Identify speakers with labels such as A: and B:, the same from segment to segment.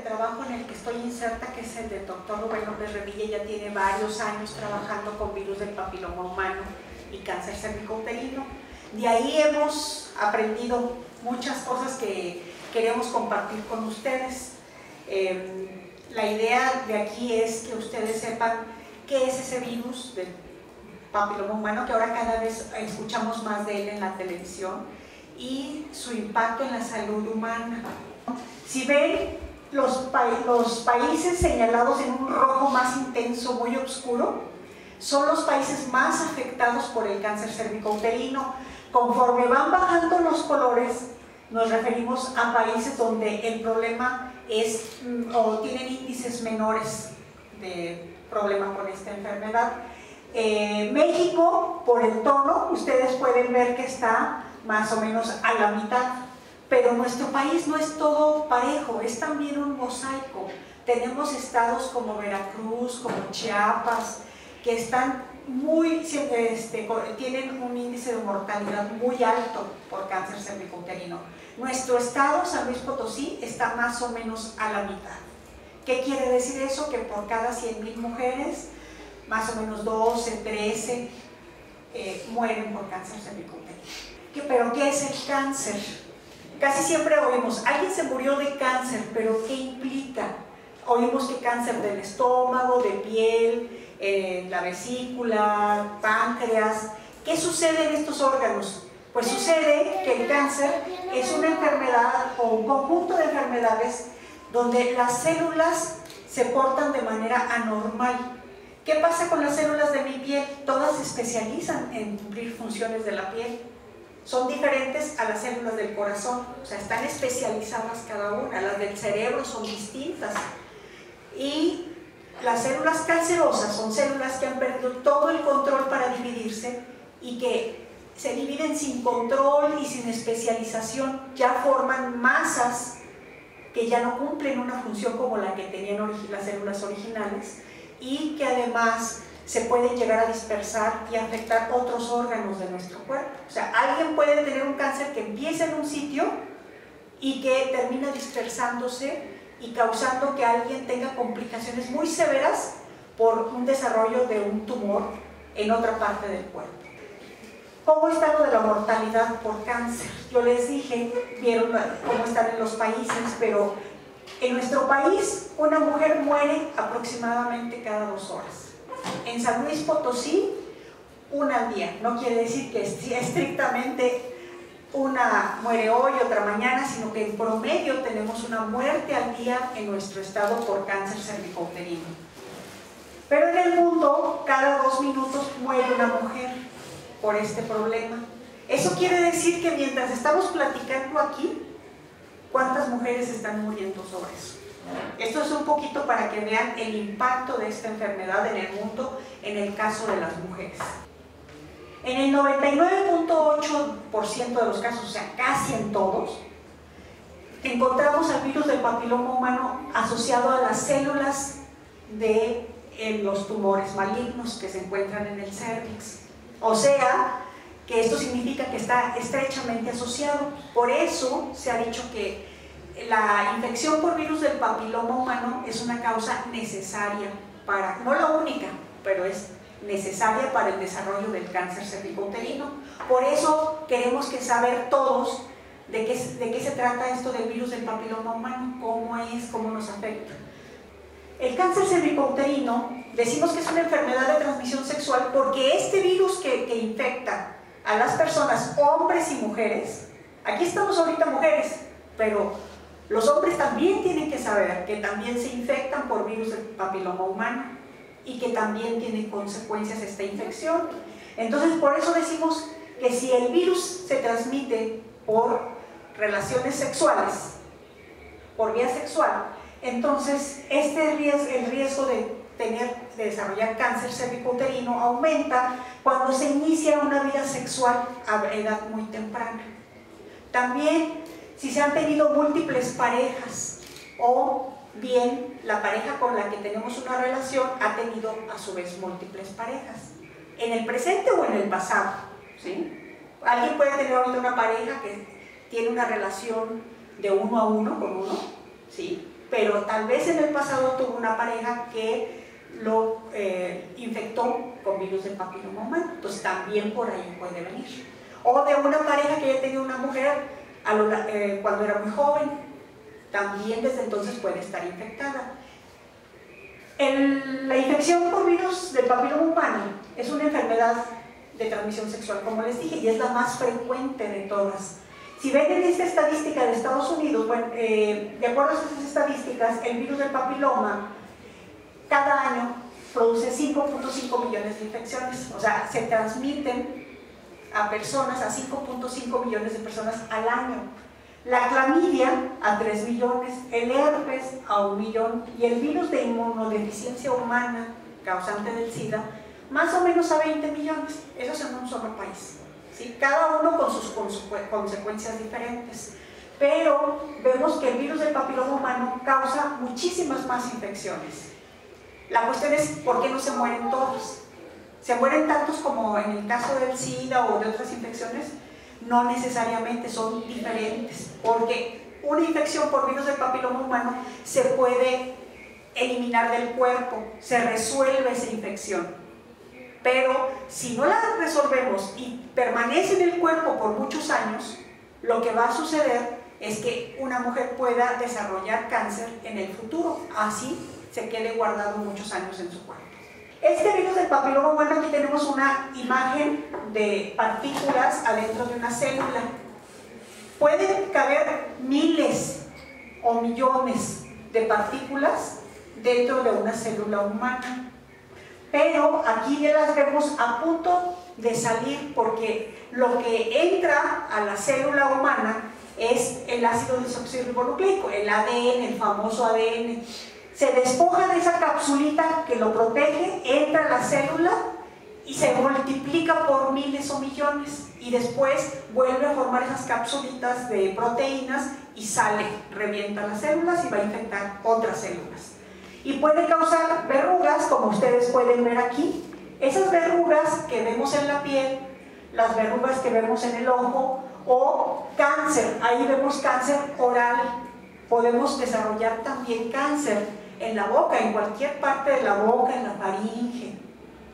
A: trabajo en el que estoy inserta, que es el del doctor Rubén López Revilla, ya tiene varios años trabajando con virus del papiloma humano y cáncer cervicouterino. De ahí hemos aprendido muchas cosas que queremos compartir con ustedes. La idea de aquí es que ustedes sepan qué es ese virus del papiloma humano, que ahora cada vez escuchamos más de él en la televisión, y su impacto en la salud humana. Si ven los países señalados en un rojo más intenso, muy oscuro, son los países más afectados por el cáncer cervicouterino. Conforme van bajando los colores, nos referimos a países donde el problema es o tienen índices menores de problema con esta enfermedad. México, por el tono, ustedes pueden ver que está más o menos a la mitad, pero nuestro país no es todo parejo, es también un mosaico. Tenemos estados como Veracruz, como Chiapas, que están tienen un índice de mortalidad muy alto por cáncer cervicouterino. Nuestro estado, San Luis Potosí, está más o menos a la mitad. ¿Qué quiere decir eso? Que por cada 100,000 mujeres, más o menos 12, 13 mueren por cáncer cervicouterino. ¿Pero qué es el cáncer? Casi siempre oímos, alguien se murió de cáncer, pero ¿qué implica? Oímos que cáncer del estómago, de piel, la vesícula, páncreas. ¿Qué sucede en estos órganos? Pues sucede que el cáncer es una enfermedad o un conjunto de enfermedades donde las células se portan de manera anormal. ¿Qué pasa con las células de mi piel? Todas se especializan en cumplir funciones de la piel. Son diferentes a las células del corazón, o sea, están especializadas cada una. Las del cerebro son distintas. Y las células cancerosas son células que han perdido todo el control para dividirse y que se dividen sin control y sin especialización, ya forman masas que ya no cumplen una función como la que tenían las células originales, y que además se pueden llegar a dispersar y afectar otros órganos de nuestro cuerpo. O sea, alguien puede tener un cáncer que empieza en un sitio y que termina dispersándose y causando que alguien tenga complicaciones muy severas por un desarrollo de un tumor en otra parte del cuerpo. ¿Cómo está lo de la mortalidad por cáncer? Yo les dije, vieron cómo están en los países, pero en nuestro país una mujer muere aproximadamente cada 2 horas. En San Luis Potosí, una al día. No quiere decir que estrictamente una muere hoy, otra mañana, sino que en promedio tenemos una muerte al día en nuestro estado por cáncer cervicouterino. Pero en el mundo, cada 2 minutos muere una mujer por este problema. Eso quiere decir que mientras estamos platicando aquí, ¿cuántas mujeres están muriendo sobre eso? Esto es un poquito para que vean el impacto de esta enfermedad en el mundo en el caso de las mujeres. En el 99.8% de los casos, o sea, casi en todos, encontramos al virus del papiloma humano asociado a las células de los tumores malignos que se encuentran en el cérvix. O sea, que esto significa que está estrechamente asociado. Por eso se ha dicho que la infección por virus del papiloma humano es una causa necesaria para, no la única, pero es necesaria para el desarrollo del cáncer cervicouterino. Por eso queremos saber todos de qué se trata esto del virus del papiloma humano, cómo es, cómo nos afecta. El cáncer cervicouterino, decimos que es una enfermedad de transmisión sexual porque este virus que infecta a las personas, hombres y mujeres, aquí estamos ahorita mujeres, pero los hombres también tienen que saber que también se infectan por virus del papiloma humano y que también tiene consecuencias esta infección. Entonces, por eso decimos que si el virus se transmite por relaciones sexuales, por vía sexual, entonces el riesgo de desarrollar cáncer cervicouterino aumenta cuando se inicia una vida sexual a edad muy temprana. También si se han tenido múltiples parejas o bien la pareja con la que tenemos una relación ha tenido a su vez múltiples parejas, en el presente o en el pasado, ¿sí? Alguien puede tener ahorita una pareja que tiene una relación de 1 a 1 con uno, ¿sí? pero tal vez en el pasado tuvo una pareja que lo infectó con virus del papiloma humano, entonces también por ahí puede venir. O de una pareja que haya tenido una mujer cuando era muy joven, también desde entonces puede estar infectada. La infección por virus del papiloma humano es una enfermedad de transmisión sexual, como les dije, y es la más frecuente de todas. Si ven en esta estadística de Estados Unidos, bueno, de acuerdo a esas estadísticas, el virus del papiloma cada año produce 5.5 millones de infecciones, o sea, se transmiten a personas, a 5.5 millones de personas al año. La clamidia a 3 millones, el herpes a 1 millón y el virus de inmunodeficiencia humana causante del SIDA más o menos a 20 millones, eso es en un solo país, ¿sí? Cada uno con sus consecuencias diferentes, pero vemos que el virus del papiloma humano causa muchísimas más infecciones. La cuestión es ¿por qué no se mueren todos? ¿Se mueren tantos como en el caso del SIDA o de otras infecciones? No necesariamente, son diferentes, porque una infección por virus del papiloma humano se puede eliminar del cuerpo, se resuelve esa infección, pero si no la resolvemos y permanece en el cuerpo por muchos años, lo que va a suceder es que una mujer pueda desarrollar cáncer en el futuro, así se quede guardado muchos años en su cuerpo. Este virus del papiloma humano, aquí tenemos una imagen de partículas adentro de una célula. Pueden caber miles o millones de partículas dentro de una célula humana, pero aquí ya las vemos a punto de salir, porque lo que entra a la célula humana es el ácido desoxirribonucleico, el ADN, el famoso ADN. Se despoja de esa capsulita que lo protege, entra a la célula y se multiplica por miles o millones, y después vuelve a formar esas capsulitas de proteínas y sale, revienta las células y va a infectar otras células. Y puede causar verrugas, como ustedes pueden ver aquí. Esas verrugas que vemos en la piel, las verrugas que vemos en el ojo, o cáncer, ahí vemos cáncer oral. Podemos desarrollar también cáncer en la boca, en cualquier parte de la boca, en la faringe,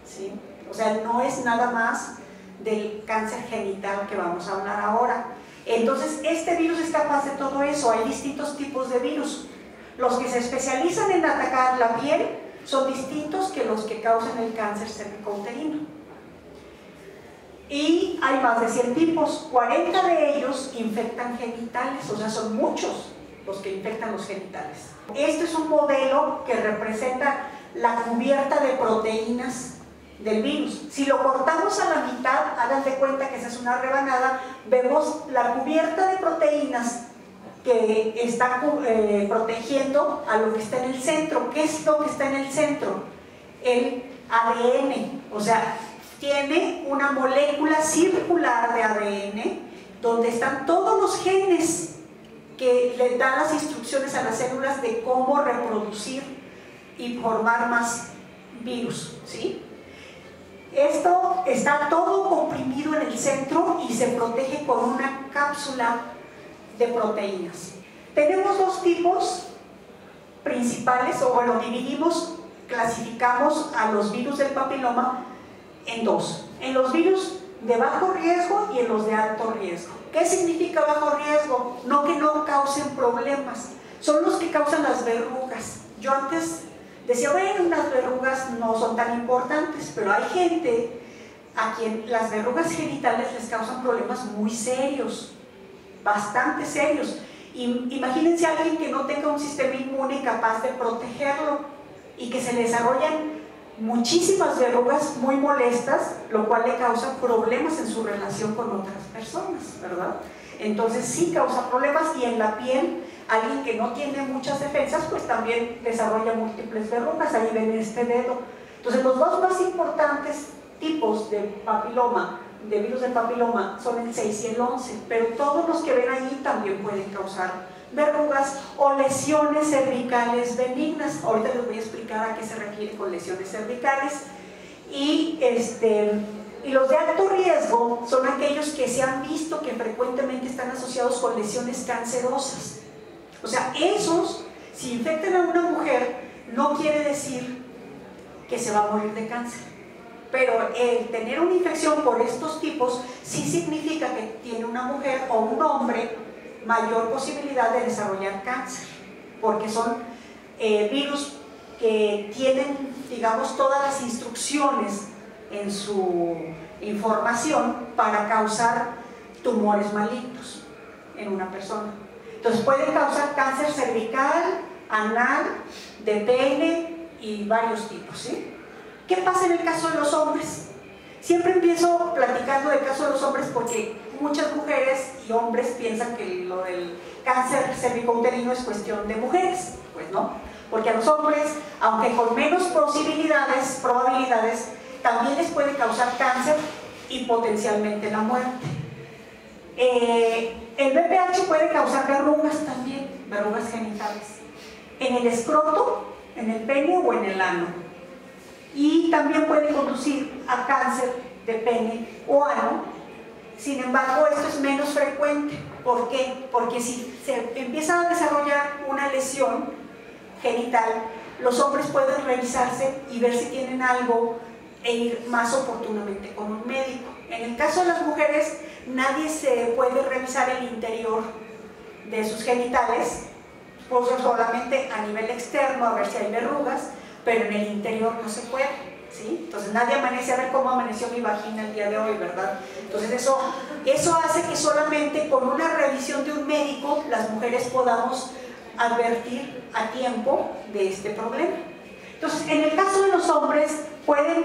A: ¿sí? O sea, no es nada más del cáncer genital que vamos a hablar ahora. Entonces, este virus es capaz de todo eso. Hay distintos tipos de virus. Los que se especializan en atacar la piel son distintos que los que causan el cáncer cervicouterino. Y hay más de 100 tipos, 40 de ellos infectan genitales, o sea, son muchos los que infectan los genitales. Este es un modelo que representa la cubierta de proteínas del virus. Si lo cortamos a la mitad, hagan de cuenta que esa es una rebanada, vemos la cubierta de proteínas que está protegiendo a lo que está en el centro. ¿Qué es lo que está en el centro? El ADN, o sea, tiene una molécula circular de ADN donde están todos los genes que le dan las instrucciones a las células de cómo reproducir y formar más virus, ¿sí? Esto está todo comprimido en el centro y se protege con una cápsula de proteínas. Tenemos dos tipos principales, o bueno, clasificamos a los virus del papiloma en dos: en los virus de bajo riesgo y en los de alto riesgo. ¿Qué significa bajo riesgo? No que no causen problemas, son los que causan las verrugas. Yo antes decía, bueno, unas verrugas no son tan importantes, pero hay gente a quien las verrugas genitales les causan problemas muy serios, bastante serios. Imagínense a alguien que no tenga un sistema inmune capaz de protegerlo y que se le desarrollan muchísimas verrugas muy molestas, lo cual le causa problemas en su relación con otras personas, ¿verdad? Entonces sí causa problemas. Y en la piel, alguien que no tiene muchas defensas, pues también desarrolla múltiples verrugas. Ahí ven este dedo. Entonces los dos más importantes tipos de papiloma, de virus del papiloma, son el 6 y el 11, pero todos los que ven ahí también pueden causar verrugas o lesiones cervicales benignas. Ahorita les voy a explicar a qué se refiere con lesiones cervicales. Y los de alto riesgo son aquellos que se han visto que frecuentemente están asociados con lesiones cancerosas. O sea, esos Si infectan a una mujer, no quiere decir que se va a morir de cáncer. Pero el tener una infección por estos tipos sí significa que tiene una mujer o un hombre mayor posibilidad de desarrollar cáncer, porque son virus que tienen, digamos, todas las instrucciones en su información para causar tumores malignos en una persona. Entonces pueden causar cáncer cervical, anal, de pene y varios tipos, ¿sí? ¿Qué pasa en el caso de los hombres? Siempre empiezo platicando del caso de los hombres porque muchas mujeres y hombres piensan que lo del cáncer cervicouterino es cuestión de mujeres. Pues no, porque a los hombres, aunque con menos probabilidades, también les puede causar cáncer y potencialmente la muerte. El VPH puede causar verrugas también, verrugas genitales, en el escroto, en el pene o en el ano. Y también puede conducir a cáncer de pene o ano. Sin embargo, esto es menos frecuente. ¿Por qué? Porque si se empieza a desarrollar una lesión genital, los hombres pueden revisarse y ver si tienen algo e ir más oportunamente con un médico. En el caso de las mujeres, nadie se puede revisar el interior de sus genitales, pues solamente a nivel externo a ver si hay verrugas, pero en el interior no se puede, ¿sí? Entonces nadie amanece a ver cómo amaneció mi vagina el día de hoy, ¿verdad? Entonces eso hace que solamente con una revisión de un médico las mujeres podamos advertir a tiempo de este problema. Entonces, en el caso de los hombres pueden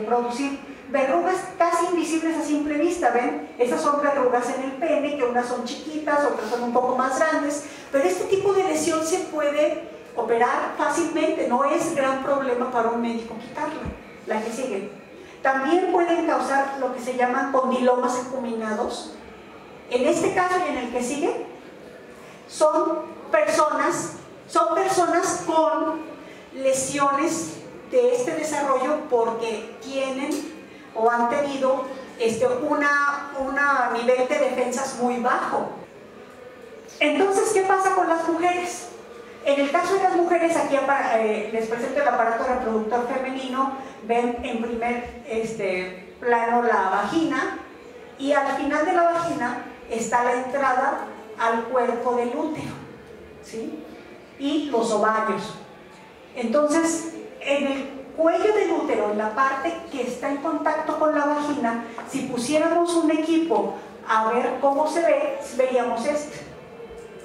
A: producir verrugas casi invisibles a simple vista, ¿ven? Esas son verrugas en el pene, que unas son chiquitas, otras son un poco más grandes, pero este tipo de lesión se puede operar fácilmente, no es gran problema para un médico quitarla. La que sigue. También pueden causar lo que se llaman condilomas acuminados. En este caso y en el que sigue, son personas con lesiones de este desarrollo porque tienen o han tenido un nivel de defensas muy bajo. Entonces, ¿qué pasa con las mujeres? En el caso de las mujeres, aquí les presento el aparato reproductor femenino. Ven en primer plano la vagina, y al final de la vagina está la entrada al cuerpo del útero, ¿sí? Y los ovarios. Entonces, en el cuello del útero, en la parte que está en contacto con la vagina, si pusiéramos un equipo a ver cómo se ve, veríamos esto.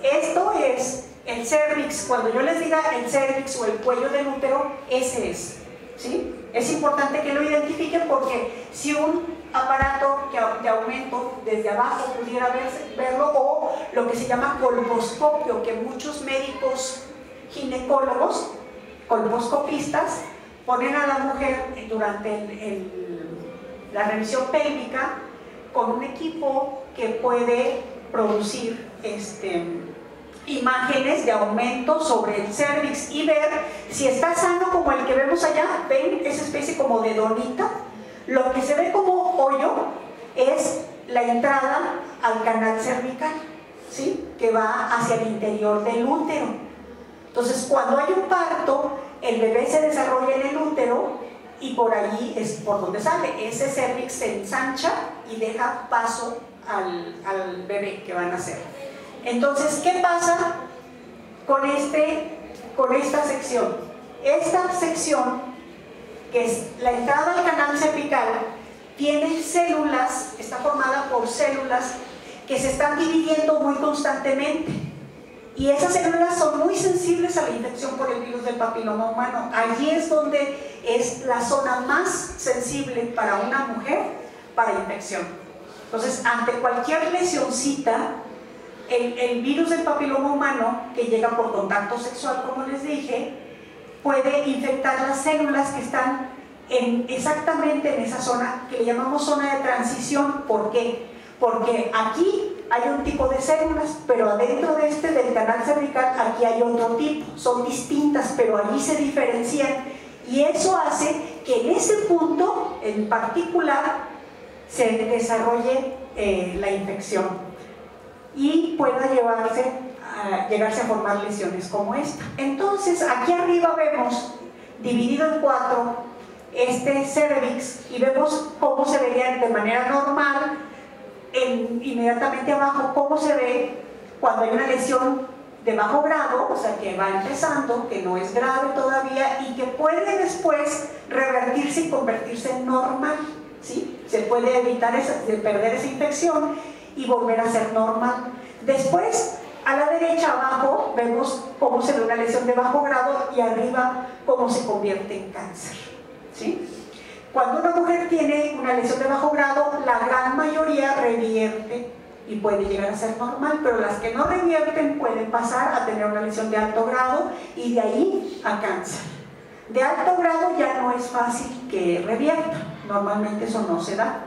A: Esto es el cervix. Cuando yo les diga el cervix o el cuello del útero, ese es, ¿sí? Es importante que lo identifiquen, porque si un aparato de aumento desde abajo pudiera verlo, o lo que se llama colposcopio, que muchos médicos ginecólogos, colposcopistas, ponen a la mujer durante la revisión pélvica con un equipo que puede producir imágenes de aumento sobre el cervix y ver si está sano, como el que vemos allá. Ven esa especie como de donita. Lo que se ve como hoyo es la entrada al canal cervical, ¿sí? Que va hacia el interior del útero. Entonces, cuando hay un parto, el bebé se desarrolla en el útero y por allí es por donde sale. Ese cervix se ensancha y deja paso al bebé que va a nacer. Entonces, ¿qué pasa con esta sección? Esta sección, que es la entrada al canal cervical, tiene células, está formada por células que se están dividiendo muy constantemente. Y esas células son muy sensibles a la infección por el virus del papiloma humano. Allí es donde es la zona más sensible para una mujer para infección. Entonces, ante cualquier lesioncita, el virus del papiloma humano, que llega por contacto sexual, como les dije, puede infectar las células que están exactamente en esa zona que le llamamos zona de transición. ¿Por qué? Porque aquí hay un tipo de células, pero adentro del canal cervical, aquí hay otro tipo. Son distintas, pero allí se diferencian, y eso hace que en ese punto en particular se desarrolle la infección y pueda llevarse llegarse a formar lesiones como esta. Entonces, aquí arriba vemos, dividido en 4, este cervix, y vemos cómo se vería de manera normal, inmediatamente abajo, cómo se ve cuando hay una lesión de bajo grado, o sea, que va empezando, que no es grave todavía y que puede después revertirse y convertirse en normal, ¿sí? Se puede evitar perder esa infección y volver a ser normal. Después, a la derecha abajo, vemos cómo se ve una lesión de bajo grado y arriba cómo se convierte en cáncer, ¿sí? Cuando una mujer tiene una lesión de bajo grado, la gran mayoría revierte y puede llegar a ser normal, pero las que no revierten pueden pasar a tener una lesión de alto grado y de ahí a cáncer. De alto grado ya no es fácil que revierta, normalmente eso no se da.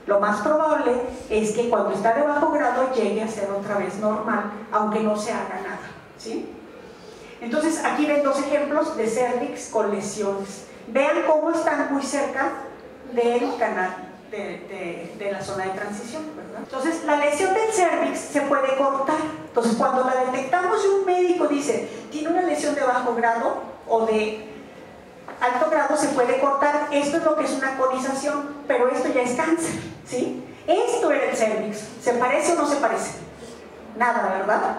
A: Lo más probable es que cuando está de bajo grado llegue a ser otra vez normal, aunque no se haga nada, ¿sí? Entonces aquí ven 2 ejemplos de cervix con lesiones. Vean cómo están muy cerca del canal de la zona de transición, ¿verdad? Entonces, la lesión del cervix se puede cortar. Entonces, cuando la detectamos y un médico dice, tiene una lesión de bajo grado o de alto grado, se puede cortar. Esto es lo que es una conización, pero esto ya es cáncer, ¿sí? Esto era el cervix. ¿Se parece o no se parece? Nada, ¿verdad?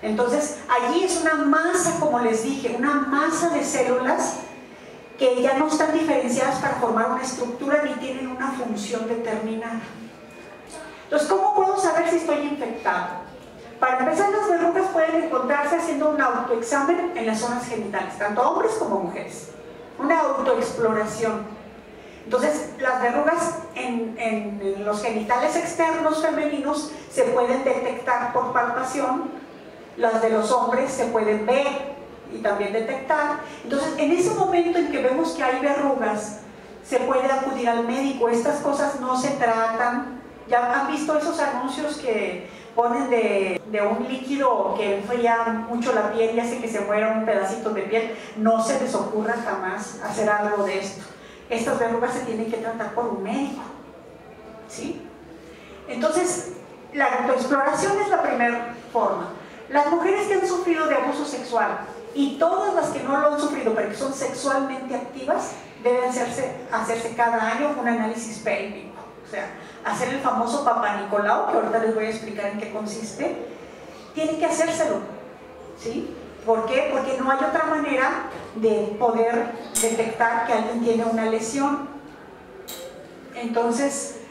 A: Entonces, allí es una masa, como les dije, una masa de células que ya no están diferenciadas para formar una estructura ni tienen una función determinada. Entonces, ¿cómo puedo saber si estoy infectado? Para empezar, las verrugas pueden encontrarse haciendo un autoexamen en las zonas genitales, tanto hombres como mujeres. Una autoexploración. Entonces, las verrugas en los genitales externos femeninos se pueden detectar por palpación, las de los hombres se pueden ver y también detectar. Entonces, en ese momento en que vemos que hay verrugas, se puede acudir al médico. Estas cosas no se tratan. ¿Ya han visto esos anuncios que ponen de un líquido que enfría mucho la piel y hace que se muera un pedacito de piel? No se les ocurra jamás hacer algo de esto. Estas verrugas se tienen que tratar por un médico, ¿sí? Entonces, la autoexploración es la primera forma. Las mujeres que han sufrido de abuso sexual y todas las que no lo han sufrido pero que son sexualmente activas deben hacerse cada año un análisis pélvico, o sea, hacer el famoso Papá Nicolau, que ahorita les voy a explicar en qué consiste. Tienen que hacérselo, ¿sí? ¿Por qué? Porque no hay otra manera de poder detectar que alguien tiene una lesión. Entonces,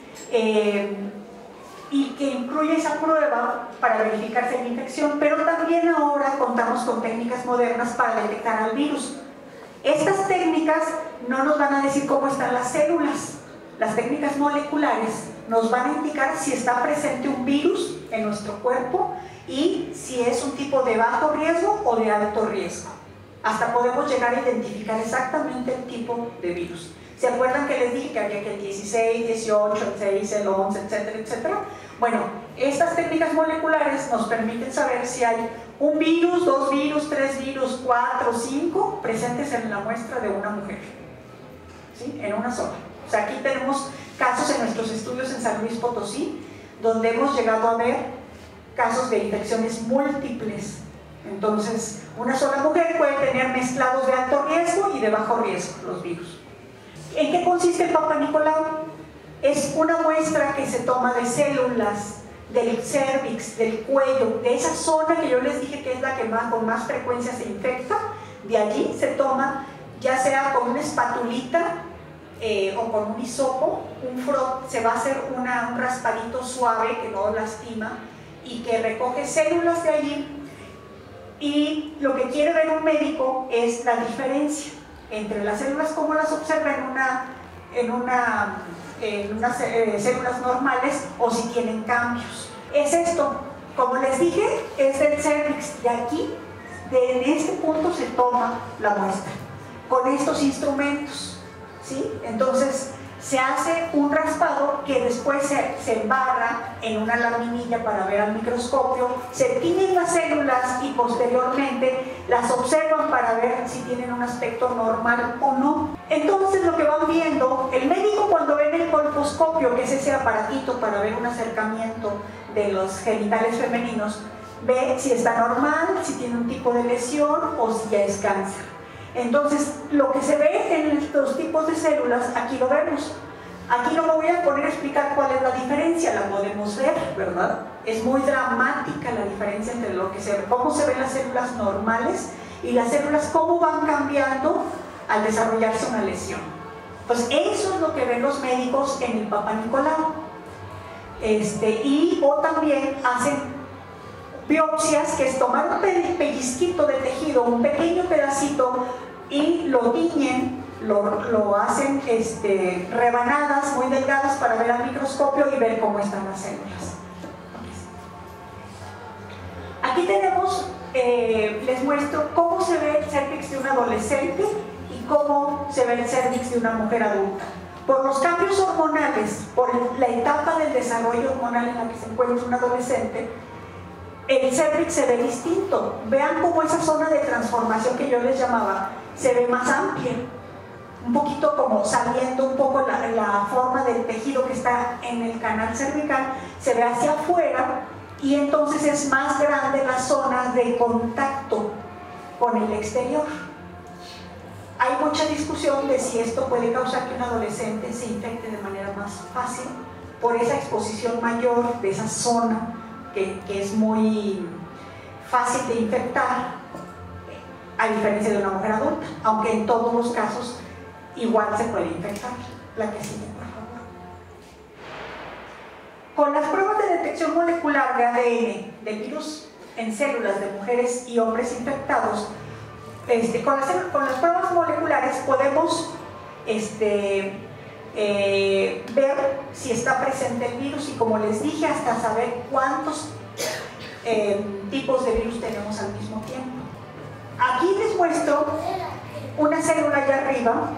A: y que incluye esa prueba para verificar si hay infección, pero también ahora contamos con técnicas modernas para detectar al virus. Estas técnicas no nos van a decir cómo están las células. Las técnicas moleculares nos van a indicar si está presente un virus en nuestro cuerpo y si es un tipo de bajo riesgo o de alto riesgo. Hasta podemos llegar a identificar exactamente el tipo de virus. ¿Se acuerdan que les dije que había que el 16, 18, el 6, el 11, etcétera, etcétera? Bueno, estas técnicas moleculares nos permiten saber si hay un virus, 2 virus, 3 virus, 4, 5 presentes en la muestra de una mujer, ¿sí? En una sola. O sea, aquí tenemos casos en nuestros estudios en San Luis Potosí, donde hemos llegado a ver casos de infecciones múltiples. Entonces, una sola mujer puede tener mezclados de alto riesgo y de bajo riesgo los virus. ¿En qué consiste el Papá Nicolau? Es una muestra que se toma de células del cervix, del cuello, de esa zona que yo les dije que es la que con más frecuencia se infecta. De allí se toma, ya sea con una espatulita o con un hisopo, se va a hacer un raspadito suave que no lastima y que recoge células de allí, y lo que quiere ver un médico es la diferencia entre las células como las observa en unas células normales o si tienen cambios. Es esto, como les dije, es del cervix. De aquí, en este punto se toma la muestra con estos instrumentos, ¿sí? Entonces se hace un raspado que después se embarra en una laminilla para ver al microscopio, se tiñen las células y posteriormente las observan para ver si tienen un aspecto normal o no. Entonces lo que van viendo, el médico cuando ve en el colposcopio, que es ese aparatito para ver un acercamiento de los genitales femeninos, ve si está normal, si tiene un tipo de lesión o si ya es cáncer. Entonces, lo que se ve en estos tipos de células, aquí lo vemos. Aquí no me voy a poner a explicar cuál es la diferencia, la podemos ver, ¿verdad? Es muy dramática la diferencia entre lo que se ve, cómo se ven las células normales y las células cómo van cambiando al desarrollarse una lesión. Pues eso es lo que ven los médicos en el Papa Nicolau. O también hacen biopsias, que es tomar un pellizquito de tejido, un pequeño pedacito, y lo tiñen, lo hacen rebanadas muy delgadas para ver al microscopio y ver cómo están las células. Aquí tenemos, les muestro cómo se ve el cérvix de un adolescente y cómo se ve el cérvix de una mujer adulta. Por los cambios hormonales, por la etapa del desarrollo hormonal en la que se encuentra un adolescente, el cérvix se ve distinto. Vean cómo esa zona de transformación que yo les llamaba se ve más amplia, un poquito como saliendo un poco la forma del tejido que está en el canal cervical, se ve hacia afuera, y entonces es más grande la zona de contacto con el exterior. Hay mucha discusión de si esto puede causar que un adolescente se infecte de manera más fácil por esa exposición mayor de esa zona que es muy fácil de infectar, a diferencia de una mujer adulta, aunque en todos los casos igual se puede infectar. La que sigue, por favor. Con las pruebas de detección molecular de ADN de virus en células de mujeres y hombres infectados, con las pruebas moleculares podemos ver si está presente el virus, y como les dije, hasta saber cuántos tipos de virus tenemos al mismo tiempo. Aquí les muestro una célula allá arriba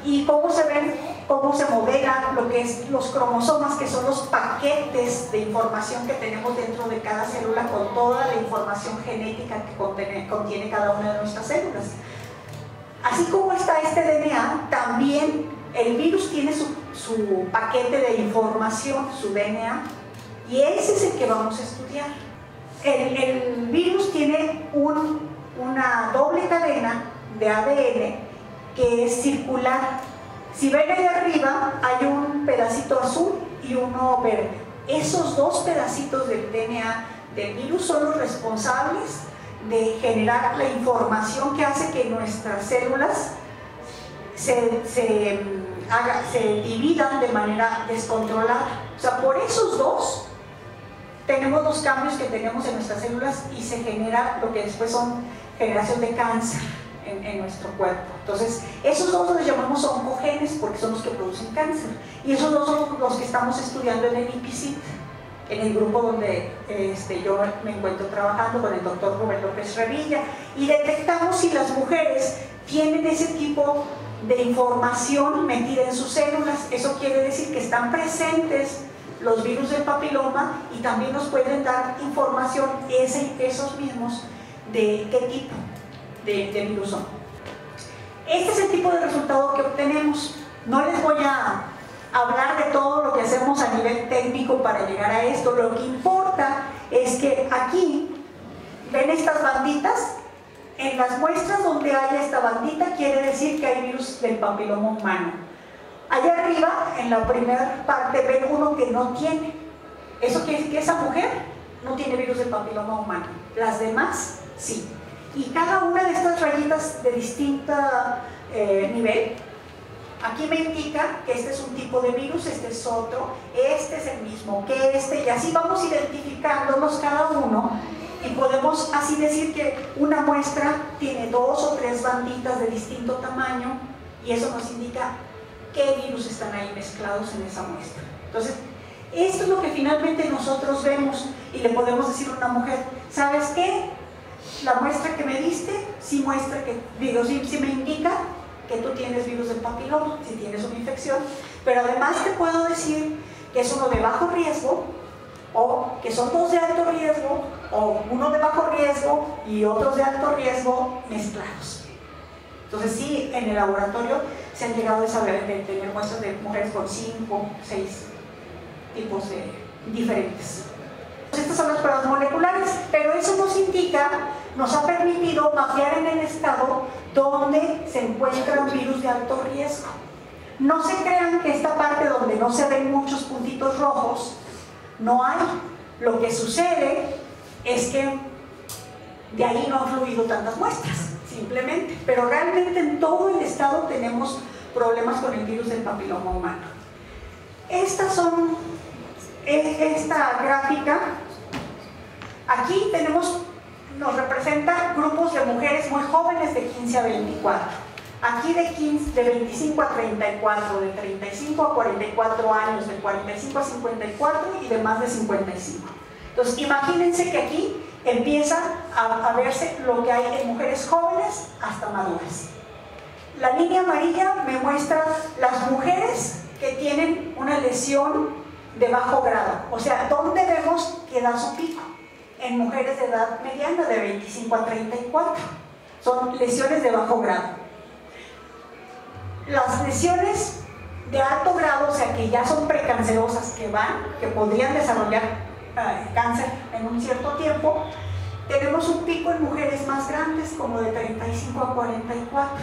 A: y cómo se ven, cómo se modela lo que es los cromosomas, que son los paquetes de información que tenemos dentro de cada célula, con toda la información genética que contiene cada una de nuestras células. Así como está este DNA, también el virus tiene su paquete de información, su DNA, y ese es el que vamos a estudiar. El virus tiene una doble cadena de ADN que es circular. Si ven ahí arriba, hay un pedacito azul y uno verde. Esos dos pedacitos del DNA del virus son los responsables de generar la información que hace que nuestras células se dividan de manera descontrolada. O sea, por esos dos tenemos los cambios que tenemos en nuestras células y se genera lo que después son generación de cáncer en nuestro cuerpo. Entonces, esos dos los llamamos oncogenes porque son los que producen cáncer, y esos dos son los que estamos estudiando en el IPICIT, en el grupo donde yo me encuentro trabajando con el doctor Rubén López Revilla, y detectamos si las mujeres tienen ese tipo de información metida en sus células. Eso quiere decir que están presentes los virus del papiloma y también nos pueden dar información esos mismos de qué tipo de virus son. Este es el tipo de resultado que obtenemos. No les voy a hablar de todo lo que hacemos a nivel técnico para llegar a esto. Lo que importa es que aquí ven estas banditas. En las muestras donde haya esta bandita quiere decir que hay virus del papiloma humano. Allá arriba, en la primera parte, ven uno que no tiene. Eso quiere decir que esa mujer no tiene virus del papiloma humano. Las demás, sí. Y cada una de estas rayitas de distinto nivel, aquí me indica que este es un tipo de virus, este es otro, este es el mismo que este, y así vamos identificándolos cada uno, y podemos así decir que una muestra tiene 2 o 3 banditas de distinto tamaño, y eso nos indica qué virus están ahí mezclados en esa muestra. Entonces, esto es lo que finalmente nosotros vemos, y le podemos decir a una mujer, ¿sabes qué? La muestra que me diste, sí muestra que, sí me indica que tú tienes virus del papiloma, si tienes una infección, pero además te puedo decir que es uno de bajo riesgo, o que son 2 de alto riesgo, o uno de bajo riesgo y otros de alto riesgo mezclados. Entonces sí, en el laboratorio se han llegado a saber de tener muestras de mujeres con 5, 6 tipos diferentes. Estas son las pruebas moleculares, pero es tecnología nos ha permitido mapear en el estado donde se encuentran virus de alto riesgo. No se crean que esta parte donde no se ven muchos puntitos rojos, no hay. Lo que sucede es que de ahí no han fluido tantas muestras, simplemente. Pero realmente en todo el estado tenemos problemas con el virus del papiloma humano. Esta gráfica, aquí nos representa grupos de mujeres muy jóvenes de 15 a 24. Aquí de 25 a 34, de 35 a 44 años, de 45 a 54 y de más de 55. Entonces, imagínense que aquí empieza a verse lo que hay en mujeres jóvenes hasta maduras. La línea amarilla me muestra las mujeres que tienen una lesión de bajo grado. O sea, ¿dónde vemos que da su pico? En mujeres de edad mediana, de 25 a 34. Son lesiones de bajo grado. Las lesiones de alto grado, o sea, que ya son precancerosas, que podrían desarrollar cáncer en un cierto tiempo, tenemos un pico en mujeres más grandes, como de 35 a 44.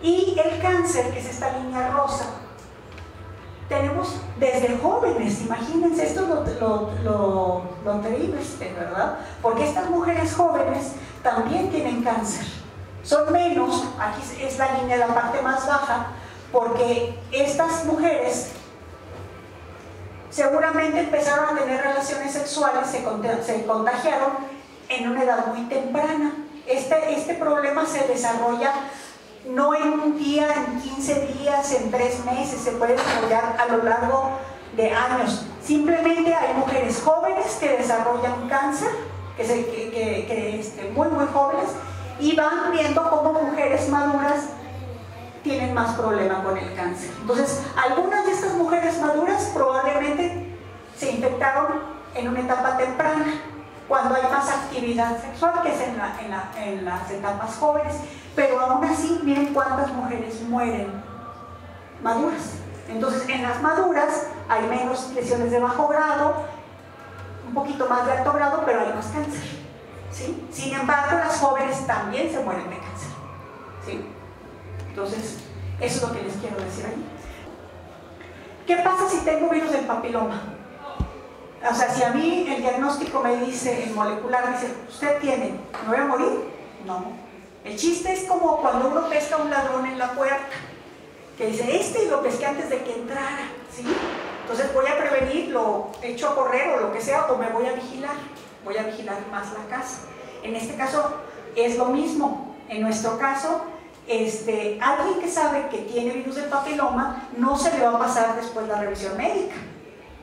A: Y el cáncer, que es esta línea rosa, tenemos desde jóvenes. Imagínense, esto es lo terrible, ¿verdad? Porque estas mujeres jóvenes también tienen cáncer. Son menos, aquí es la línea de la parte más baja, porque estas mujeres seguramente empezaron a tener relaciones sexuales, se contagiaron en una edad muy temprana. Este problema se desarrolla no en un día, en 15 días, en 3 meses, se puede desarrollar a lo largo de años. Simplemente hay mujeres jóvenes que desarrollan cáncer, muy jóvenes, y van viendo cómo mujeres maduras tienen más problema con el cáncer. Entonces, algunas de estas mujeres maduras probablemente se infectaron en una etapa temprana, cuando hay más actividad sexual, que es en las etapas jóvenes, pero aún así, miren cuántas mujeres mueren maduras. Entonces, en las maduras hay menos lesiones de bajo grado, un poquito más de alto grado, pero hay más cáncer. ¿Sí? Sin embargo, las jóvenes también se mueren de cáncer. ¿Sí? Entonces, eso es lo que les quiero decir ahí. ¿Qué pasa si tengo virus del papiloma? O sea, si a mí el diagnóstico me dice, el molecular dice, ¿usted tiene? ¿Me voy a morir? No. El chiste es como cuando uno pesca a un ladrón en la puerta, que dice, lo pesqué antes de que entrara, ¿sí? Entonces voy a prevenir, lo echo a correr o lo que sea, o me voy a vigilar más la casa. En este caso es lo mismo. En nuestro caso, alguien que sabe que tiene virus del papiloma, no se le va a pasar después la revisión médica,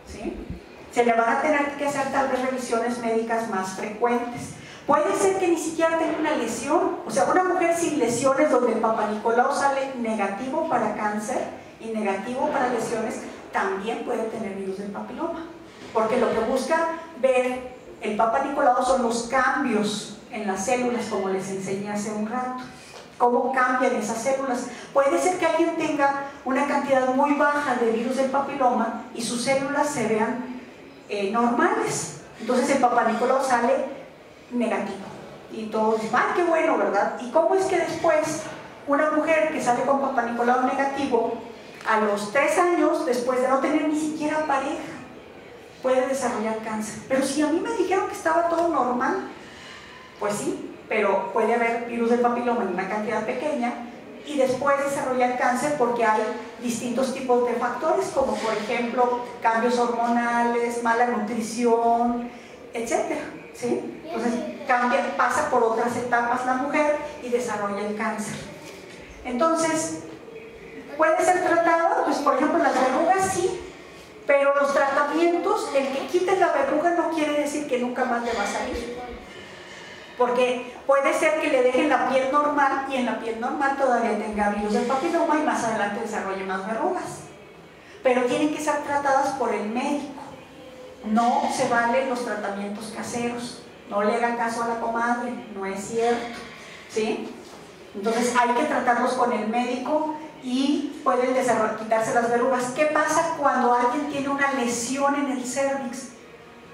A: ¿sí? Se le van a tener que hacer tal vez revisiones médicas más frecuentes. Puede ser que ni siquiera tenga una lesión, o sea, una mujer sin lesiones donde el Papa Nicolau sale negativo para cáncer y negativo para lesiones, también puede tener virus del papiloma, porque lo que busca ver el Papa Nicolau son los cambios en las células, como les enseñé hace un rato, cómo cambian esas células. Puede ser que alguien tenga una cantidad muy baja de virus del papiloma y sus células se vean normales, entonces el Papa Nicolau sale negativo y todos dicen, ¡ay, qué bueno!, ¿verdad? ¿Y cómo es que después una mujer que sale con Papa Nicolau negativo, a los 3 años, después de no tener ni siquiera pareja, puede desarrollar cáncer? Pero si a mí me dijeron que estaba todo normal, pues sí, pero puede haber virus del papiloma en una cantidad pequeña y después desarrollar cáncer porque hay distintos tipos de factores, como por ejemplo cambios hormonales, mala nutrición, etcétera, ¿sí? Entonces pasa por otras etapas la mujer y desarrolla el cáncer. Entonces, ¿puede ser tratado? Pues por ejemplo las verrugas sí, pero los tratamientos, el que quite la verruga no quiere decir que nunca más le va a salir, porque puede ser que le dejen la piel normal y en la piel normal todavía tenga virus del papiloma y más adelante desarrolle más verrugas, pero tienen que ser tratadas por el médico. No se valen los tratamientos caseros, no le hagan caso a la comadre, no es cierto, ¿sí? Entonces hay que tratarlos con el médico y pueden quitarse las verrugas. ¿Qué pasa cuando alguien tiene una lesión en el cérvix?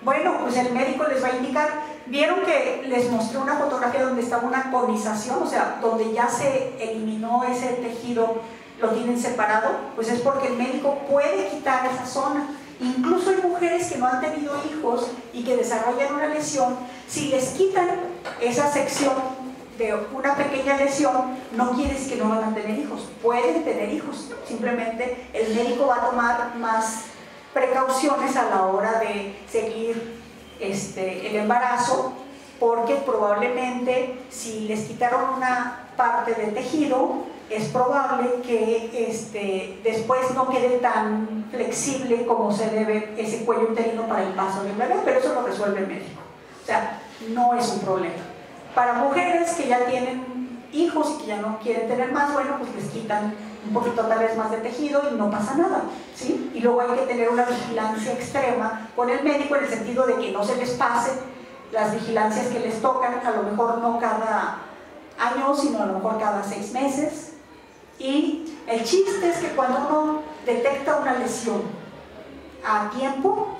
A: Bueno, pues el médico les va a indicar Vieron que les mostré una fotografía donde estaba una conización, o sea, donde ya se eliminó ese tejido, lo tienen separado, pues es porque el médico puede quitar esa zona. Incluso hay mujeres que no han tenido hijos y que desarrollan una lesión, si les quitan esa sección de una pequeña lesión, no quiere decir que no van a tener hijos, pueden tener hijos, simplemente el médico va a tomar más precauciones a la hora de seguir el embarazo, porque probablemente si les quitaron una parte del tejido, es probable que después no quede tan flexible como se debe ese cuello uterino para el paso del bebé, pero eso lo resuelve el médico, o sea, no es un problema. Para mujeres que ya tienen hijos y que ya no quieren tener más, bueno, pues les quitan un poquito tal vez más de tejido y no pasa nada, ¿sí? Y luego hay que tener una vigilancia extrema con el médico en el sentido de que no se les pase las vigilancias que les tocan, a lo mejor no cada año, sino a lo mejor cada 6 meses. Y el chiste es que cuando uno detecta una lesión a tiempo,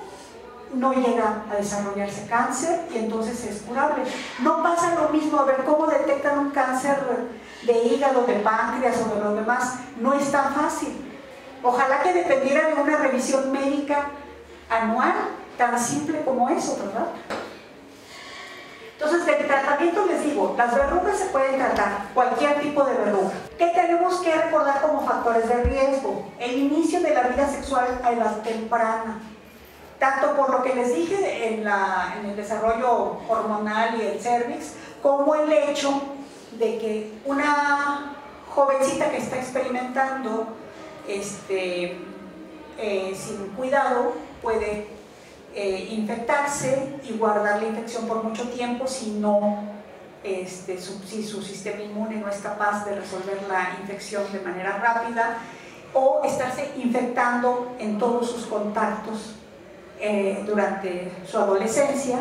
A: no llega a desarrollarse cáncer y entonces es curable. No pasa lo mismo, a ver cómo detectan un cáncer de hígado, de páncreas o de los demás, no es tan fácil. Ojalá que dependiera de una revisión médica anual, tan simple como eso, ¿verdad? Entonces, del tratamiento les digo, las verrugas se pueden tratar, cualquier tipo de verruga. ¿Qué tenemos que recordar como factores de riesgo? El inicio de la vida sexual a edad temprana. Tanto por lo que les dije en el desarrollo hormonal y el cervix, como el hecho de que una jovencita que está experimentando sin cuidado puede infectarse y guardar la infección por mucho tiempo si su sistema inmune no es capaz de resolver la infección de manera rápida, o estarse infectando en todos sus contactos durante su adolescencia,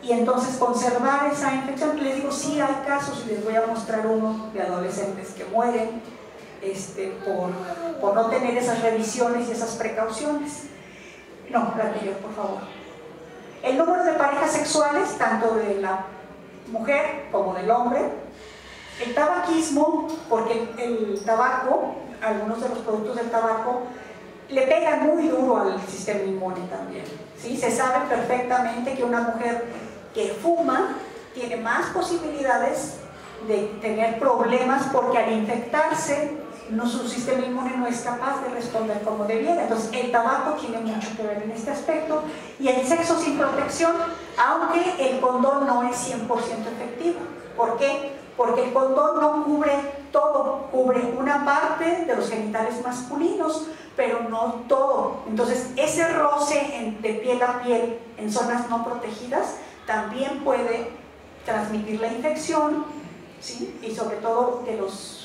A: y entonces conservar esa infección. Les digo, sí hay casos, y les voy a mostrar uno de adolescentes que mueren por no tener esas revisiones y esas precauciones. No, la anterior, por favor. El número de parejas sexuales, tanto de la mujer como del hombre. El tabaquismo, porque el tabaco, algunos de los productos del tabaco, le pegan muy duro al sistema inmune también, ¿sí? Se sabe perfectamente que una mujer que fuma tiene más posibilidades de tener problemas, porque al infectarse su sistema inmune no es capaz de responder como debiera. Entonces el tabaco tiene mucho que ver en este aspecto, y el sexo sin protección, aunque el condón no es 100% efectivo. ¿Por qué? Porque el condón no cubre todo, cubre una parte de los genitales masculinos, pero no todo. Entonces ese roce de piel a piel en zonas no protegidas también puede transmitir la infección, ¿sí? Y sobre todo de los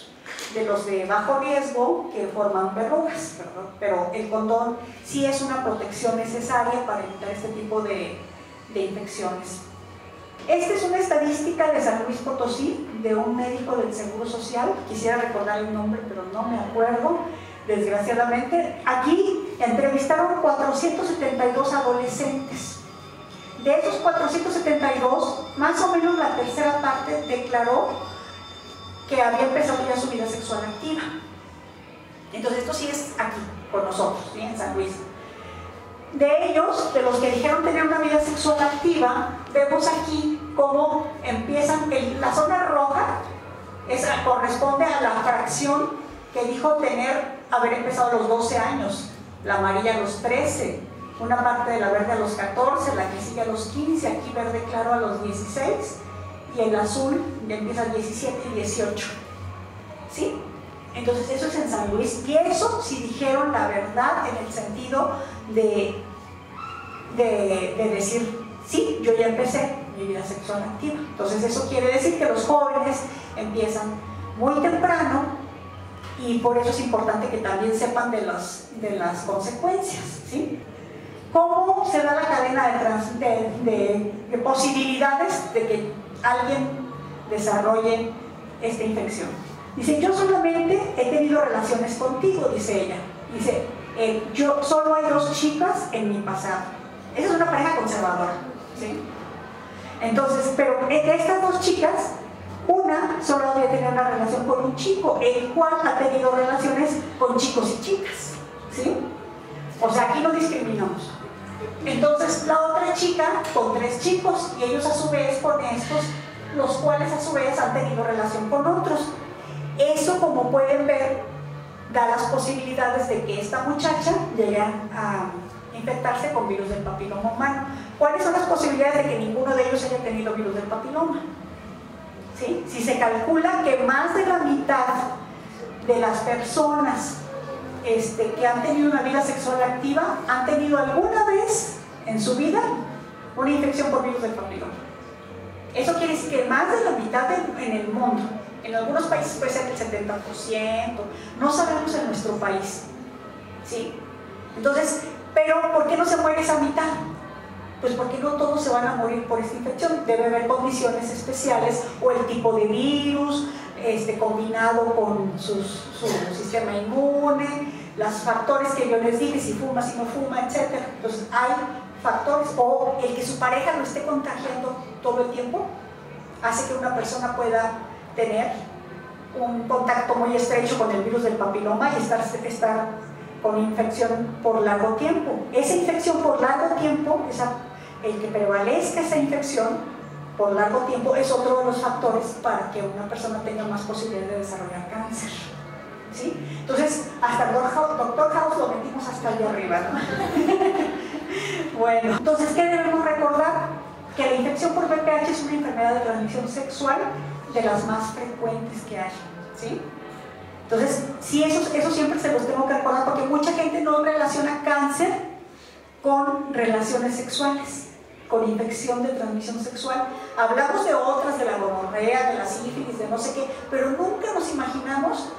A: de bajo riesgo, que forman verrugas, ¿verdad? Pero el condón sí es una protección necesaria para evitar este tipo de infecciones. Esta es una estadística de San Luis Potosí, de un médico del Seguro Social. Quisiera recordar el nombre, pero no me acuerdo, desgraciadamente. Aquí entrevistaron 472 adolescentes. De esos 472, más o menos la tercera parte declaró que había empezado ya su vida sexual activa. Entonces esto sí es aquí, con nosotros, ¿sí? En San Luis. De ellos, de los que dijeron tener una vida sexual activa, vemos aquí cómo empiezan, la zona roja corresponde a la fracción que dijo haber empezado a los 12 años, la amarilla a los 13, una parte de la verde a los 14, la que sigue a los 15, aquí verde claro a los 16, y el azul ya empieza a 17 y 18, ¿sí? Entonces eso es en San Luis, y eso sí dijeron la verdad en el sentido de decir, sí, yo ya empecé mi vida sexual activa. Entonces eso quiere decir que los jóvenes empiezan muy temprano, y por eso es importante que también sepan de las consecuencias, ¿sí? ¿Cómo se da la cadena de posibilidades de que alguien desarrolle esta infección? Dice, yo solamente he tenido relaciones contigo, dice ella. Dice, solo hay 2 chicas en mi pasado. Esa es una pareja conservadora, ¿sí? Entonces, pero de estas dos chicas, una solo había tenido una relación con un chico, el cual ha tenido relaciones con chicos y chicas, ¿sí? O sea, aquí no discriminamos. Entonces, la otra chica con 3 chicos, y ellos a su vez con estos, los cuales a su vez han tenido relación con otros. Eso, como pueden ver, da las posibilidades de que esta muchacha llegue a infectarse con virus del papiloma humano. ¿Cuáles son las posibilidades de que ninguno de ellos haya tenido virus del papiloma? ¿Sí? Si se calcula que más de la mitad de las personas que han tenido una vida sexual activa han tenido alguna vez en su vida una infección por virus del papiloma. Eso quiere decir que más de la mitad en el mundo. En algunos países puede ser el 70%, no sabemos en nuestro país, ¿sí? Entonces, pero ¿por qué no se muere esa mitad? Pues porque no todos se van a morir por esta infección. Debe haber condiciones especiales o el tipo de virus combinado con su sistema inmune, los factores que yo les dije, si fuma, si no fuma, etc. Entonces hay factores, o el que su pareja lo esté contagiando todo el tiempo hace que una persona pueda tener un contacto muy estrecho con el virus del papiloma y estar con infección por largo tiempo. Esa infección por largo tiempo, el que prevalezca esa infección por largo tiempo es otro de los factores para que una persona tenga más posibilidad de desarrollar cáncer, ¿sí? Entonces, hasta el Dr. House lo metimos hasta allá arriba, ¿no? Bueno, entonces, ¿qué debemos recordar? Que la infección por VPH es una enfermedad de transmisión sexual de las más frecuentes que hay, ¿sí? Entonces, sí, eso siempre se los tengo que recordar, porque mucha gente no relaciona cáncer con relaciones sexuales, con infección de transmisión sexual. Hablamos de otras, de la gonorrea, de la sífilis, de no sé qué, pero nunca nos imaginamos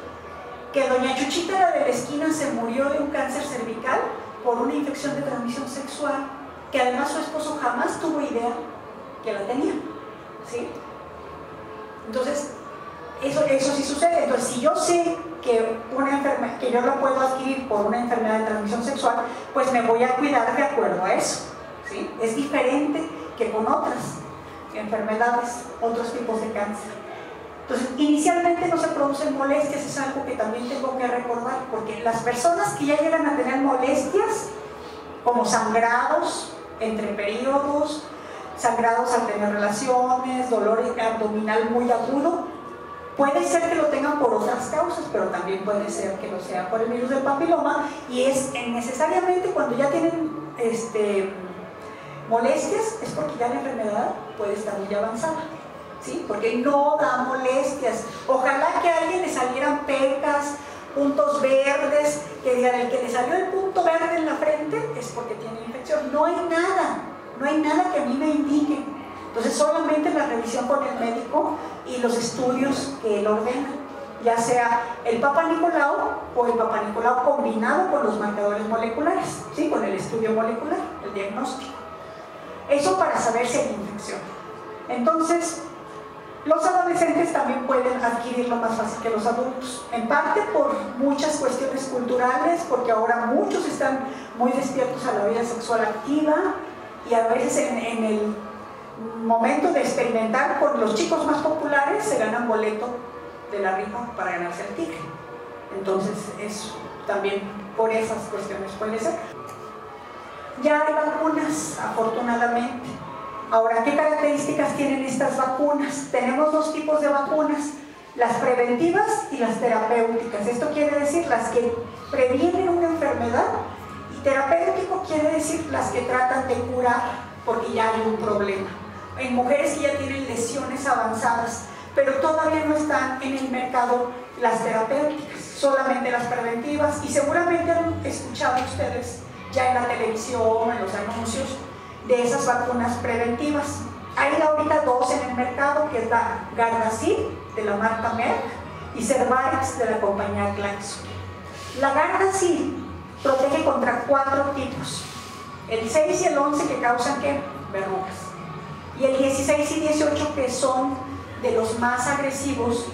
A: que doña Chuchita, la de la esquina, se murió de un cáncer cervical por una infección de transmisión sexual, que además su esposo jamás tuvo idea que la tenía, ¿sí? Entonces, eso sí sucede. Entonces, si yo sé que que yo la puedo adquirir por una enfermedad de transmisión sexual, pues me voy a cuidar de acuerdo a eso, ¿sí? Es diferente que con otras enfermedades, otros tipos de cáncer. Entonces, inicialmente no se producen molestias, es algo que también tengo que recordar, porque las personas que ya llegan a tener molestias, como sangrados entre periodos, sangrados al tener relaciones, dolor abdominal muy agudo, puede ser que lo tengan por otras causas, pero también puede ser que lo sea por el virus del papiloma, y es necesariamente cuando ya tienen molestias, es porque ya la enfermedad puede estar muy avanzada, ¿sí? Porque no da molestias. Ojalá que a alguien le salieran pecas, puntos verdes, que digan, el que le salió el punto verde en la frente es porque tiene infección. No hay nada que a mí me indique. Entonces, solamente la revisión con el médico y los estudios que él ordena, ya sea el Papa Nicolau o el Papa Nicolau combinado con los marcadores moleculares, ¿sí? Con el estudio molecular, el diagnóstico. Eso para saber si hay infección. Entonces, los adolescentes también pueden adquirirlo más fácil que los adultos, en parte por muchas cuestiones culturales, porque ahora muchos están muy despiertos a la vida sexual activa, y a veces en el momento de experimentar con los chicos más populares se ganan boleto de la rifa para ganarse el tigre. Entonces, eso también por esas cuestiones puede ser. Ya hay vacunas, afortunadamente. Ahora, ¿qué características tienen estas vacunas? Tenemos 2 tipos de vacunas, las preventivas y las terapéuticas. Esto quiere decir las que previenen una enfermedad, y terapéutico quiere decir las que tratan de curar porque ya hay un problema. En mujeres que ya tienen lesiones avanzadas, pero todavía no están en el mercado las terapéuticas, solamente las preventivas, y seguramente han escuchado ustedes ya en la televisión, en los anuncios, de esas vacunas preventivas. Hay ahorita 2 en el mercado, que es la Gardasil, de la marca Merck, y Cervarix, de la compañía Glaxo. La Gardasil protege contra 4 tipos, el 6 y el 11, que causan ¿qué? Verrugas, y el 16 y 18, que son de los más agresivos,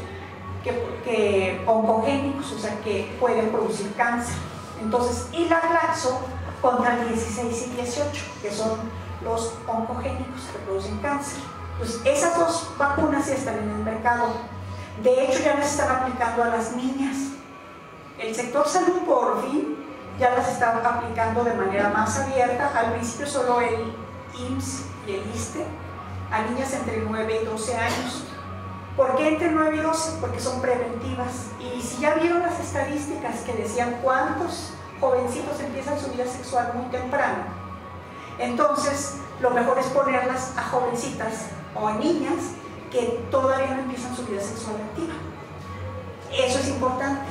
A: que oncogénicos, o sea, que pueden producir cáncer. Entonces, y la Glaxo contra el 16 y 18, que son los oncogénicos que producen cáncer. Pues esas dos vacunas ya están en el mercado. De hecho, ya las están aplicando a las niñas. El sector salud, por fin, ya las está aplicando de manera más abierta. Al principio solo el IMSS y el ISSSTE, a niñas entre 9 y 12 años. ¿Por qué entre 9 y 12? Porque son preventivas. Y si ya vieron las estadísticas que decían cuántos jovencitos empiezan su vida sexual muy temprano, entonces lo mejor es ponerlas a jovencitas o a niñas que todavía no empiezan su vida sexual activa. Eso es importante.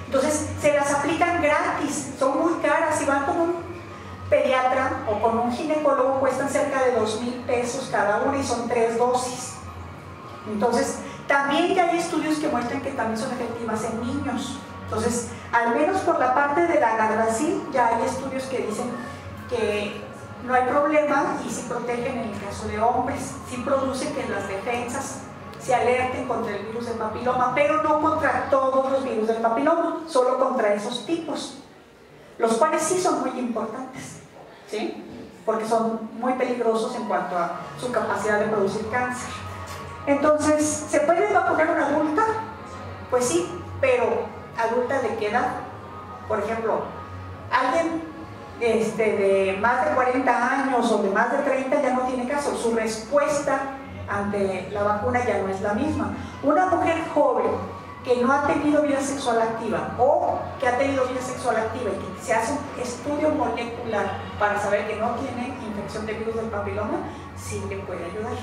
A: Entonces se las aplican gratis, son muy caras. Si van con un pediatra o con un ginecólogo cuestan cerca de 2,000 pesos cada una y son 3 dosis. Entonces también ya hay estudios que muestran que también son efectivas en niños. Entonces, al menos por la parte de la Gardasil ya hay estudios que dicen que no hay problema y sí protegen en el caso de hombres, sí producen que las defensas se alerten contra el virus del papiloma, pero no contra todos los virus del papiloma, solo contra esos tipos, los cuales sí son muy importantes, ¿sí? Porque son muy peligrosos en cuanto a su capacidad de producir cáncer. Entonces, ¿se puede vacunar una adulta? Pues sí, pero ¿adulta de qué edad? Por ejemplo, alguien de más de 40 años o de más de 30 ya no tiene caso, su respuesta ante la vacuna ya no es la misma. Una mujer joven que no ha tenido vida sexual activa o que ha tenido vida sexual activa y que se hace un estudio molecular para saber que no tiene infección de virus del papiloma, sí le puede ayudar.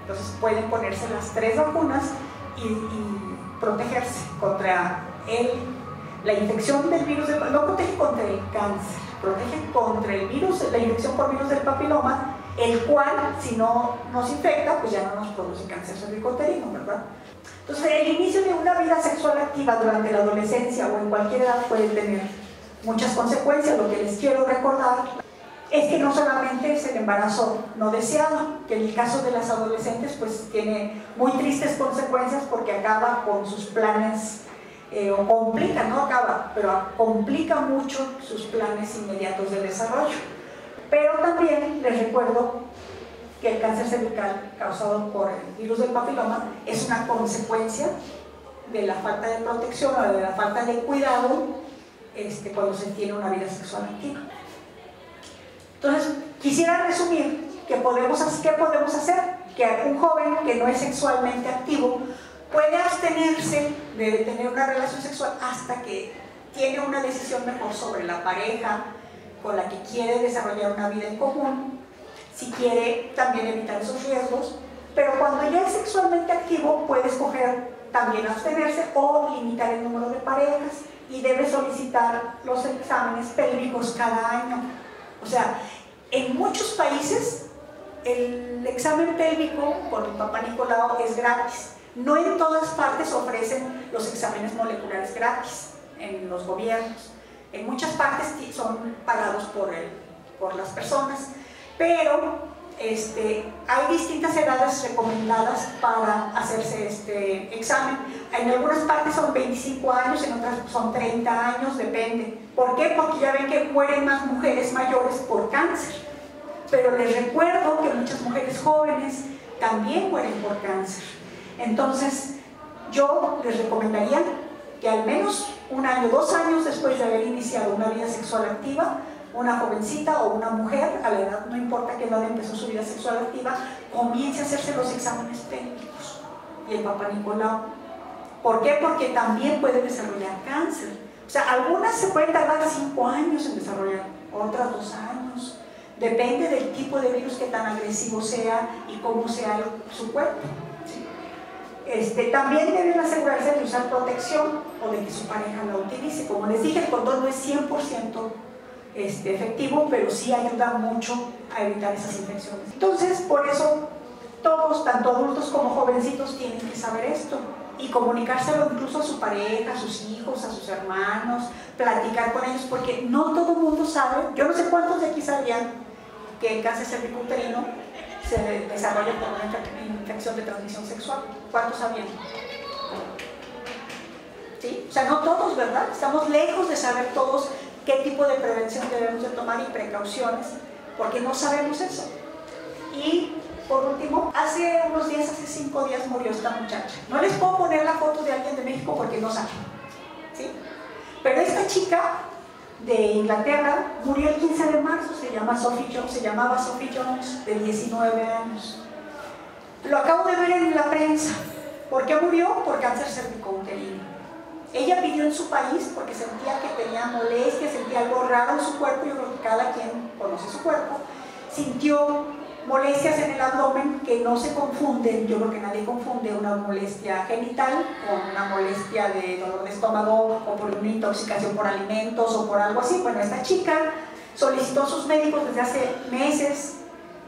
A: Entonces pueden ponerse las 3 vacunas y protegerse contra la infección del virus del papiloma. No protege contra el cáncer, protege contra el virus, la infección por virus del papiloma, el cual, si no nos infecta, pues ya no nos produce cáncer cervicouterino, ¿verdad? Entonces, el inicio de una vida sexual activa durante la adolescencia o en cualquier edad puede tener muchas consecuencias. Lo que les quiero recordar es que no solamente es el embarazo no deseado, que en el caso de las adolescentes pues tiene muy tristes consecuencias porque acaba con sus planes, o complica, no acaba, pero complica mucho sus planes inmediatos de desarrollo. Pero también les recuerdo que el cáncer cervical causado por el virus del papiloma es una consecuencia de la falta de protección o de la falta de cuidado cuando se tiene una vida sexual activa. Entonces, quisiera resumir qué podemos hacer, que un joven que no es sexualmente activo puede abstenerse de tener una relación sexual hasta que tiene una decisión mejor sobre la pareja con la que quiere desarrollar una vida en común, si quiere también evitar esos riesgos, pero cuando ya es sexualmente activo puede escoger también abstenerse o limitar el número de parejas y debe solicitar los exámenes pélvicos cada año. O sea, en muchos países el examen pélvico con el Papá Nicolau es gratis. No en todas partes ofrecen los exámenes moleculares gratis en los gobiernos. En muchas partes son pagados por las personas, pero hay distintas edades recomendadas para hacerse este examen. En algunas partes son 25 años, en otras son 30 años, depende. ¿Por qué? Porque ya ven que mueren más mujeres mayores por cáncer. Pero les recuerdo que muchas mujeres jóvenes también mueren por cáncer. Entonces, yo les recomendaría que al menos 1 año, 2 años después de haber iniciado una vida sexual activa, una jovencita o una mujer, a la edad, no importa qué edad empezó su vida sexual activa, comience a hacerse los exámenes pélvicos y el Papá Nicolau. ¿Por qué? Porque también puede desarrollar cáncer. O sea, algunas se pueden tardar 5 años en desarrollar, otras 2 años. Depende del tipo de virus que tan agresivo sea y cómo sea su cuerpo. También deben asegurarse de usar protección o de que su pareja la utilice. Como les dije, el condón no es 100% efectivo, pero sí ayuda mucho a evitar esas infecciones. Entonces, por eso todos, tanto adultos como jovencitos, tienen que saber esto y comunicárselo incluso a su pareja, a sus hijos, a sus hermanos, platicar con ellos, porque no todo el mundo sabe. Yo no sé cuántos de aquí sabían que el cáncer cervicouterino se desarrolla por una infección de transmisión sexual. ¿Cuántos sabían? ¿Sí? O sea, no todos, ¿verdad? Estamos lejos de saber todos qué tipo de prevención debemos de tomar y precauciones, porque no sabemos eso. Y por último, hace unos días, hace 5 días murió esta muchacha. No les puedo poner la foto de alguien de México porque no sale, ¿sí? Pero esta chica de Inglaterra murió el 15 de marzo, se llamaba Sophie Jones, de 19 años. Lo acabo de ver en la prensa. ¿Por qué murió? Por cáncer cervicouterino. Ella pidió en su país porque sentía que tenía molestias, sentía algo raro en su cuerpo. Yo creo que cada quien conoce su cuerpo. Sintió molestias en el abdomen que no se confunden. Yo creo que nadie confunde una molestia genital con una molestia de dolor de estómago o por una intoxicación por alimentos o por algo así. Bueno, esta chica solicitó a sus médicos desde hace meses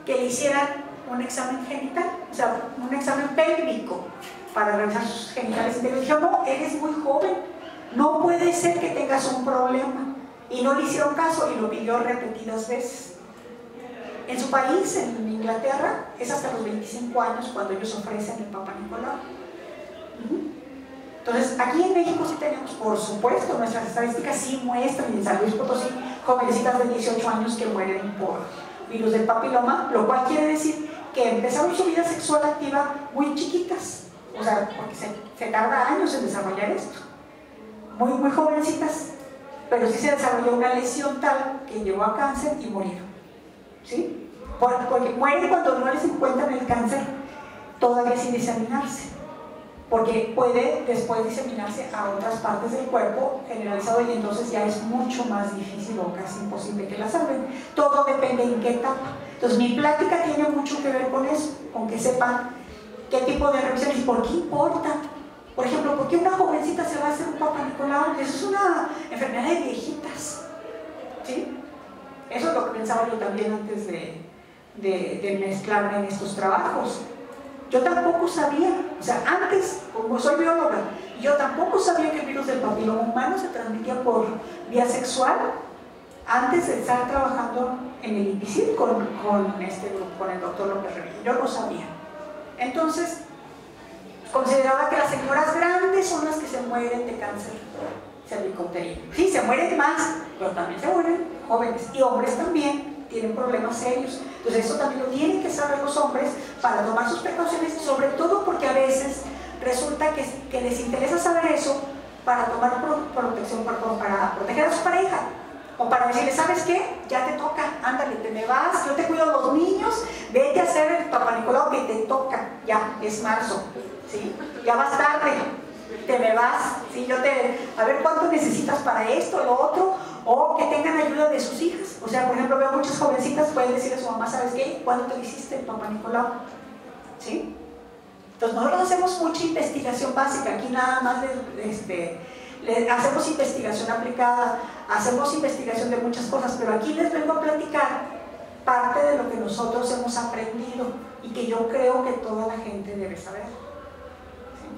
A: que le hicieran un examen genital, o sea, un examen pélvico para revisar sus genitales. Y le dijeron, no, eres muy joven, no puede ser que tengas un problema. Y no le hicieron caso y lo pidió repetidas veces. En su país, en Inglaterra, es hasta los 25 años cuando ellos ofrecen el Papa Nicolau. Entonces, aquí en México sí tenemos, por supuesto, nuestras estadísticas sí muestran, y en San Luis Potosí, jovencitas de 18 años que mueren por virus del papiloma, lo cual quiere decir que empezaron su vida sexual activa muy chiquitas, o sea, porque se tarda años en desarrollar esto, muy jovencitas, pero sí se desarrolló una lesión tal que llevó a cáncer y murieron, ¿sí? Porque mueren cuando no les encuentran el cáncer todavía sin diseminarse, porque puede después diseminarse a otras partes del cuerpo generalizado y entonces ya es mucho más difícil o casi imposible que la salven. Todo depende en qué etapa. Entonces mi plática tiene mucho que ver con eso, con que sepan qué tipo de revisiones y por qué importa. Por ejemplo, ¿por qué una jovencita se va a hacer un Papa Nicolau? Eso es una enfermedad de viejitas, ¿sí? Eso es lo que pensaba yo también antes de mezclarme en estos trabajos. Yo tampoco sabía, o sea, antes, como soy bióloga, yo tampoco sabía que el virus del papiloma humano se transmitía por vía sexual antes de estar trabajando en el IPICID con el doctor López Revilla. Yo no sabía. Entonces, consideraba que las señoras grandes son las que se mueren de cáncer cervicouterino. Sí, se mueren más, pero también se mueren jóvenes. Y hombres también tienen problemas serios. Entonces eso también lo tienen que saber los hombres para tomar sus precauciones, sobre todo porque a veces resulta que les interesa saber eso para tomar protección, para proteger a su pareja, o para decirle, ¿sabes qué? Ya te toca, ándale, te me vas, yo te cuido a los niños, vete a hacer el Papa Nicolau que te toca, ya, es marzo, ¿sí? Ya vas tarde, te me vas, ¿sí? A ver cuánto necesitas para esto, lo otro, o que tengan ayuda de sus hijas. O sea, por ejemplo, veo muchas jovencitas pueden decirle a su mamá, ¿sabes qué? ¿Cuándo te hiciste el Papa Nicolau? ¿Sí? Entonces nosotros hacemos mucha investigación básica, aquí nada más hacemos investigación aplicada, hacemos investigación de muchas cosas, pero aquí les vengo a platicar parte de lo que nosotros hemos aprendido y que yo creo que toda la gente debe saber. ¿Sí?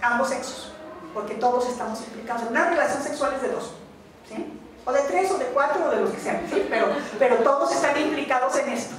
A: Ambos sexos, porque todos estamos implicados en una relación sexual es de 2, ¿sí? O de 3 o de 4 o de los que sean, ¿sí? pero todos están implicados en esto.